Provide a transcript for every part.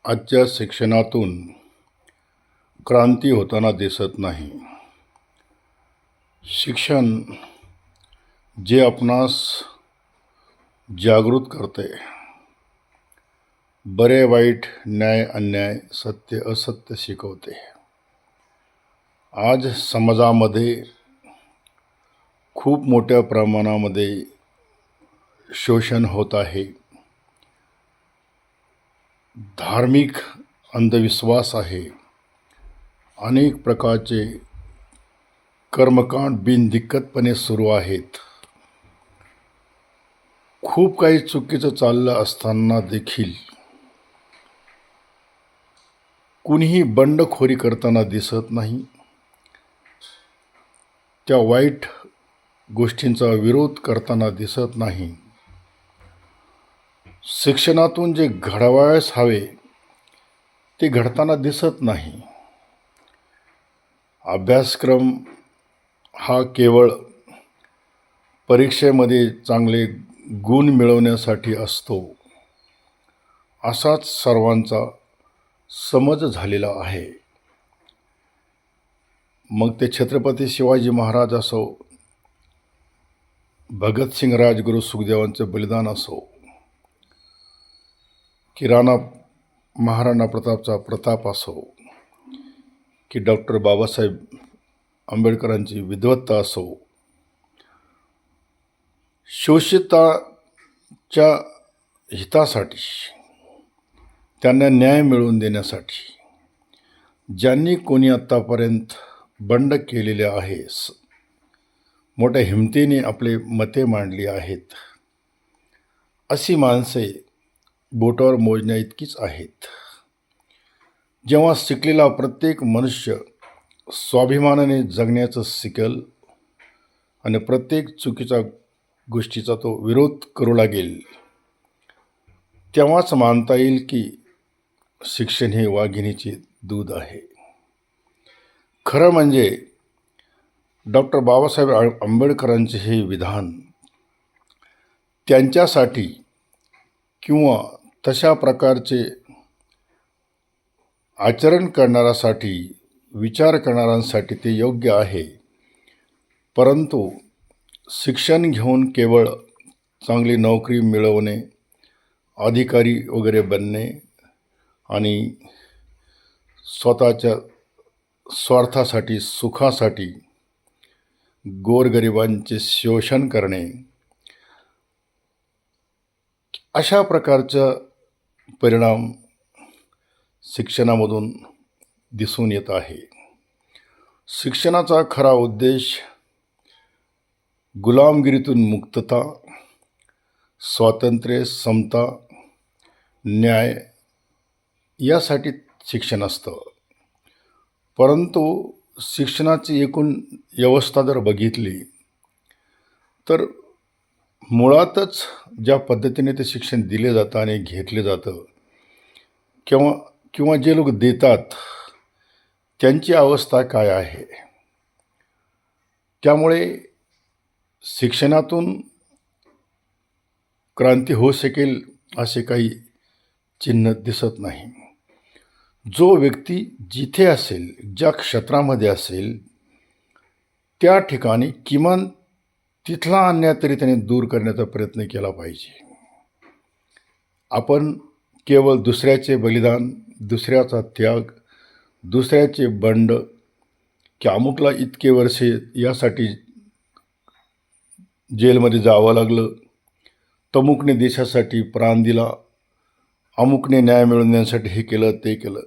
आजच्या शिक्षणातून क्रांती होताना दिसत नाही. शिक्षण जे आपणास जागृत करते, बरे वाईट, न्याय अन्याय, सत्य असत्य शिकवते. आज समाजामध्ये खूप मोठ्या प्रमाणामध्ये शोषण होत आहे. धार्मिक अंधविश्वास आहे. अनेक प्रकारचे कर्मकांड बिनदिक्कतपणे सुरू आहेत. खूप काही चुकीचं चाललं असताना देखील कुणीही बंडखोरी करताना दिसत नाही. त्या वाईट गोष्टींचा विरोध करताना दिसत नाही. शिक्षणातून जे घडवायस हवे ते घडताना दिसत नाही. अभ्यासक्रम हा केवळ परीक्षेमध्ये चांगले गुण मिळवण्यासाठी असतो, असाच सर्वांचा समज झालेला आहे. मग ते छत्रपती शिवाजी महाराज असो, भगतसिंग, राजगुरू, सुखदेवांचे बलिदान असो, की महाराणा प्रतापचा प्रताप असो, की डॉक्टर बाबासाहेब आंबेडकरांची विद्वत्ता असो, शोषिताच्या हितासाठी, त्यांना न्याय मिळवून देण्यासाठी ज्यांनी कोणी आत्तापर्यंत बंड केलेले आहे, मोठ्या हिमतीने आपले मते मांडली आहेत, अशी माणसे बोटावर मोजण्या इतकीच आहेत. जेव्हा शिकलेला प्रत्येक मनुष्य स्वाभिमानाने जगण्याचं शिकेल आणि प्रत्येक चुकीच्या गोष्टीचा तो विरोध करू लागेल, तेव्हाच मानता येईल की शिक्षण हे वाघिणीचे दूध आहे. खरं म्हणजे डॉक्टर बाबासाहेब आंबेडकरांचे हे विधान त्यांच्यासाठी किंवा तशा प्रकारचे आचरण करणाऱ्यासाठी, विचार करणाऱ्यांसाठी ते योग्य आहे. परंतु शिक्षण घेऊन केवळ चांगली नोकरी मिळवणे, अधिकारी वगैरे बनणे आणि स्वतःच्या स्वार्थासाठी, सुखासाठी गोरगरिबांचे शोषण करणे, अशा प्रकारचा परिणाम शिक्षणामधून दिसून येत आहे. शिक्षणाचा खरा उद्देश गुलामगिरीतून मुक्तता, स्वातंत्र्य, समता, न्याय यासाठी शिक्षण असतं. परंतु शिक्षणाची एकूण व्यवस्था जर बघितली तर मुळातच ज्या पद्धतीने ते शिक्षण दिले जातं आणि घेतले जातं, किंवा जे लोक देतात त्यांची अवस्था काय आहे, त्यामुळे शिक्षणातून क्रांती होऊ शकेल असे काही चिन्ह दिसत नाही. जो व्यक्ती जिथे असेल, ज्या क्षेत्रामध्ये असेल, त्या ठिकाणी किमान तिथला अन्याय तरी त्याने दूर करण्याचा प्रयत्न केला पाहिजे. आपण केवळ दुसऱ्याचे बलिदान, दुसऱ्याचा त्याग, दुसऱ्याचे बंड, की अमुकला इतके वर्षे यासाठी जेलमध्ये जावं लागलं, तमुकने देशासाठी प्राण दिला, अमुकने न्याय मिळवून देण्यासाठी हे केलं, ते केलं.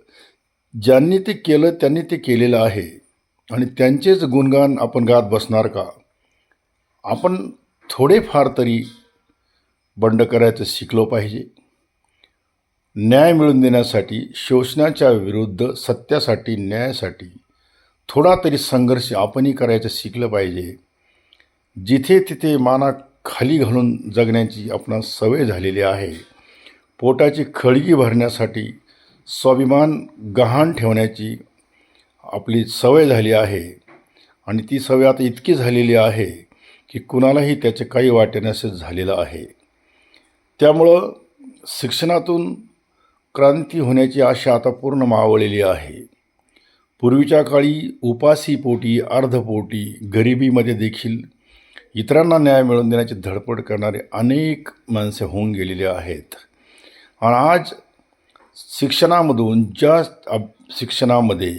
ज्यांनी ते केलं त्यांनी ते केलेलं आहे आणि त्यांचेच गुणगान आपण गात बसणार का? आपण थोडेफार तरी बंड करायचं शिकलो पाहिजे. न्याय मिळवून देण्यासाठी, शोषणाच्या विरुद्ध, सत्यासाठी, न्यायासाठी थोडा तरी संघर्ष आपणही करायचं शिकलं पाहिजे. जिथे तिथे माना खाली घालून जगण्याची आपणास सवय झालेली आहे. पोटाची खळगी भरण्यासाठी स्वाभिमान गहाण ठेवण्याची आपली सवय झाली आहे आणि ती सवय आता इतकी झालेली आहे की कुणालाही त्याचे काही वाटेनासे झालेलं आहे. त्यामुळं शिक्षणातून क्रांती होण्याची आशा आता पूर्ण मावळलेली आहे. पूर्वीच्या काळी उपाशीपोटी अर्धपोटी गरिबीमध्ये देखील इतरांना न्याय मिळवून देण्याची धडपड करणारे अनेक माणसे होऊन गेलेली आहेत. आणि आज शिक्षणामधून शिक्षणामध्ये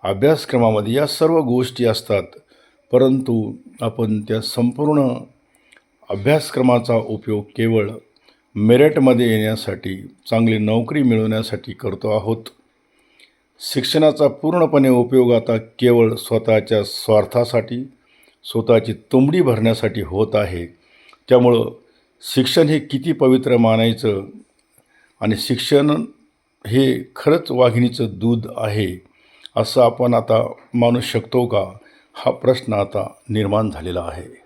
अभ्यासक्रमामध्ये या सर्व गोष्टी असतात, परंतु आपण त्या संपूर्ण अभ्यासक्रमाचा उपयोग केवळ मेरिटमध्ये येण्यासाठी, चांगली नोकरी मिळवण्यासाठी करतो आहोत. शिक्षणाचा पूर्णपणे उपयोग आता केवळ स्वतःच्या स्वार्थासाठी, स्वतःची तुंबडी भरण्यासाठी होत आहे. त्यामुळं शिक्षण हे किती पवित्र मानायचं आणि शिक्षण हे खरंच वाघिणीचं दूध आहे असं आपण आता मानू शकतो का, हा प्रश्न आता निर्माण झालेला आहे.